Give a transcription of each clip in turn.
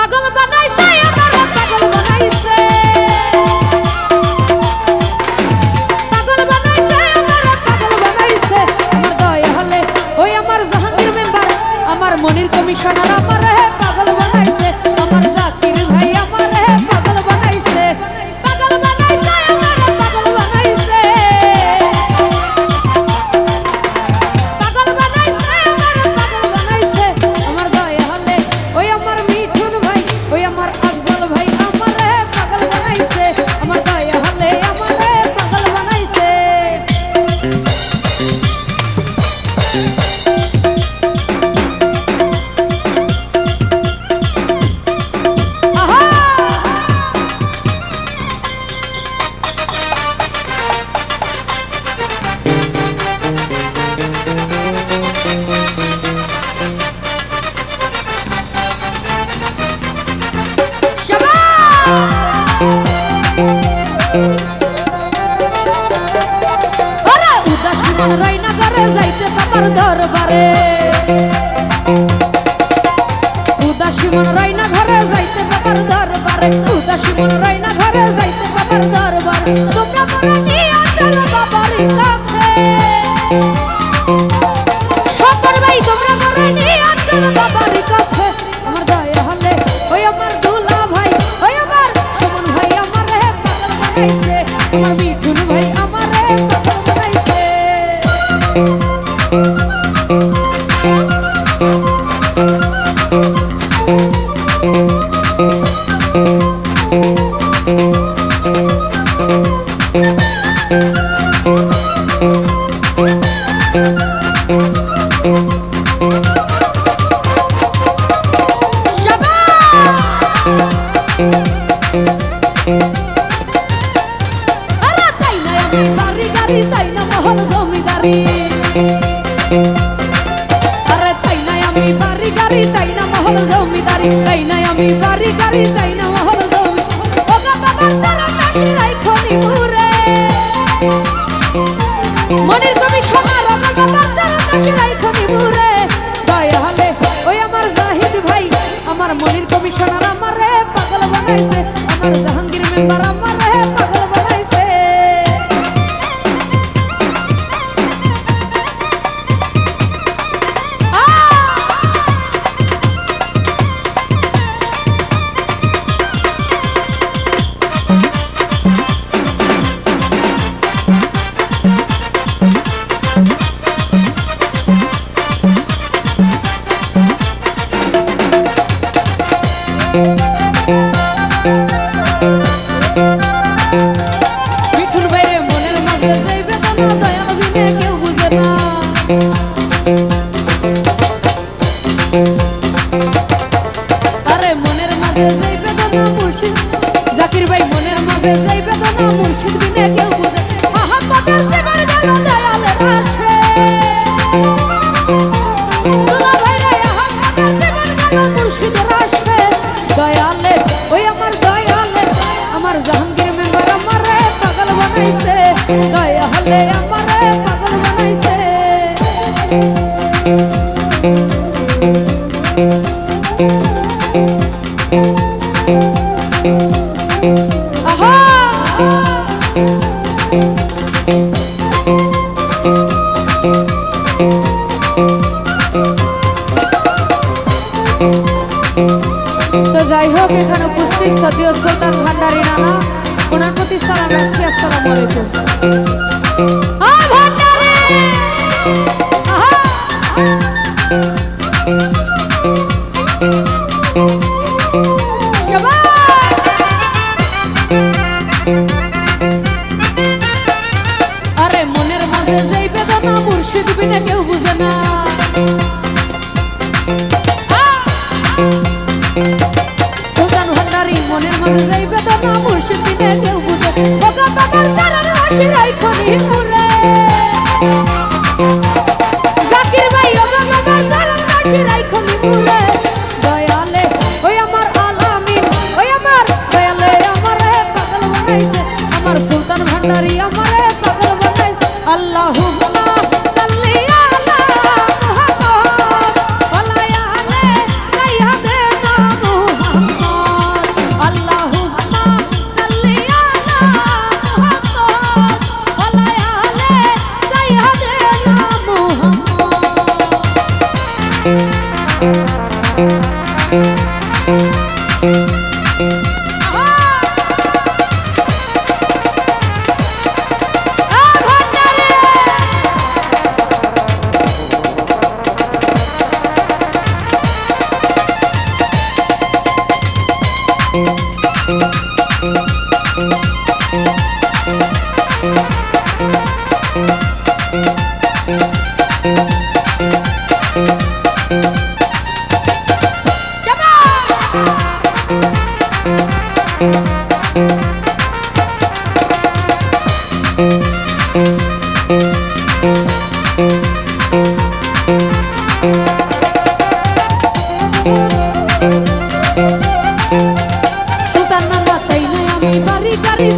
পাগল বানাইছে আমার পাগল বানাইছে পাগল বানাইছে আমার পাগল বানাইছে আমার দয়া হলে ওই আমার জাহাঙ্গীর মেম্বার আমার মনির কমিশনার আমার পাগল বানাইছে আমার জাকির ভাই আমার পাগল বানাইছে পাগল বানাইছে আমার পাগল বানাইছে পাগল বানাইছে আমার পাগল বানাইছে আমার দয়া হলে ওই আমার মিঠুন ভাই ওই আমার আফজল ভাই আমার পাগল বানাইছে আমার দয়া হলে আমার পাগল বানাইছে রাইনা ঘরে যাইতে বাবার দরবারে উদাসী মন রাইনা ঘরে যাইতে বাবার দরবারে উদাসী মন রাইনা ঘরে যাইতে বাবার দরবারে তোমরা মনে নিয়ে চলো বাবার কাছে সকল ভাই তোমরা মনে নিয়ে চলো বাবার কাছে আমার দয়া হলে ওই আমার দুলা ভাই ওই আমার সুমন ভাই আমার পাগল বানাইছে আমার মিঠুন ভাই আমার পাগল বানাইছে বাড়ি গাড়ি চাই না মহল জমিদারি আরে চাই না আমি বাড়ি গাড়ি চাই না মহল জমিদারি চাই না আমি বাড়ি গাড়ি চাই না মহল জমি ওগো বাবা চলো নাকি রাইখনি মুরে মনির কমিশনার ওগো বাবা চলো নাকি রাইখনি মুরে দয়া হলে ওই আমার জাহিদ ভাই আমার মনির কমিশনার আমার পাগল বানাইছে আমার জাহাঙ্গীর মেম্বার আমার পাগল বানাইছে মিঠুন ভাইরে মনের মাঝে যাই বেদনা দয়াল বিনে কেউ বুঝে না আরে মনের মাঝে যাই বেদনা মুর্শিদ জাকির ভাই মনের মাঝে যাই বেদনা মুর্শিদ বিনে কেউ বুঝে আহা কত জীবন গেল দয়ালের রাশে দুলা ভাইরে আহা কত জীবন গেল মুর্শিদের রাশে দয়ালে ওই আমার দয়ালে আমার জাহাঙ্গীর মেম্বার আমারে পাগল বানাইছে দয়া হলে আমারে পাগল বানাইছে আহা তো যাই হোক এখানে উপস্থিত সদীয় সুলতান ভান্ডারী নানা ওনার প্রতি সালাম রাখছি আসসালামু আলাইকুম ভান্ডারী আরে মনের মাঝে যাই বেদনা মুর্শিদ বিনে কেউ বুঝে না সুলতান ভান্ডারী মনের মাঝে যাই বেদনা মুর্শিদ বিনে কেউ বুঝে ওগো বাবার চরণ রাখি রাইখনি মুরে জাকির ভাই ওগো বাবার চরণ রাখি রাইখনি মুরে দয়ালে ওই আমার আলামিন ওই আমার দয়ালে আমারে পাগল বানাইছে আমার সুলতান ভান্ডারী আমারে পাগল বানাইছে আল্লাহুম্মা সাল্লি আলা মুহাম্মদ ওয়া আলা আলি সাইয়্যিদিনা মুহাম্মদ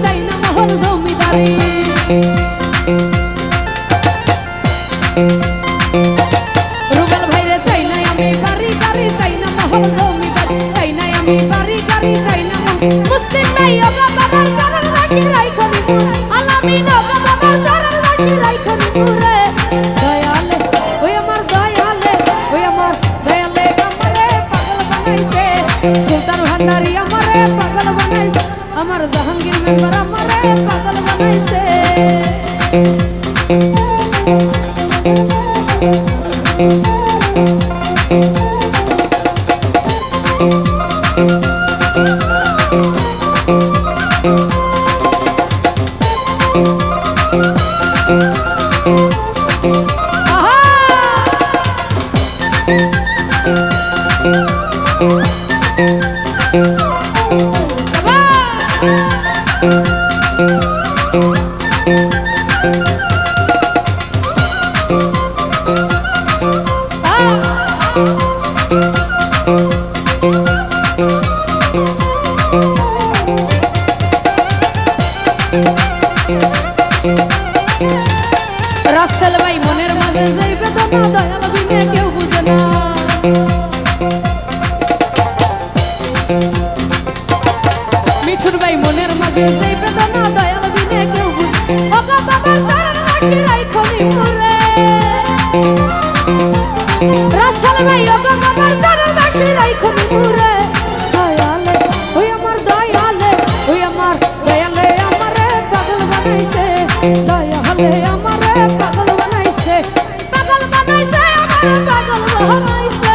চাই না মহল জমিদারি রুবেল ভাইরে চাই না আমি বাড়ি গাড়ি চাই না মহল জমিদারি চাই না আমি বাড়ি গাড়ি চাই না মুসলিম নাই ওগো বাবার চরণ রাখি রাইখনি আলামিন ওগো বাবার চরণ রাখি রাইখনি মুরে দয়ালে ওই আমার দয়ালে ওই আমার দয়ালে আমারে পাগল বানাইছে সুলতান ভান্ডারি আমারে পাগল বানাইছে আমার জাহাঙ্গীর মেম্বার আমারে পাগল বানাইছে রাসেল ভাই মনের মাঝে যেই বেদনা দয়াল বিনে কেউ বুঝে না মিঠুন ভাই মনের মাঝে যেই বেদনা দয়াল বিনে কেউ বুঝে ওগো বাবার চরণ রাখি রাইখনি মুরে রাসেল ভাই ওগো বাবার চরণ রাখি রাইখনি মুরে দয়ালে ওই আমার দয়ালে ওই আমার দয়ালে আমারে পাগল বানাইছে দয়ালে আমারে পাগল বানাইছে আমারে পাগল বানাইছে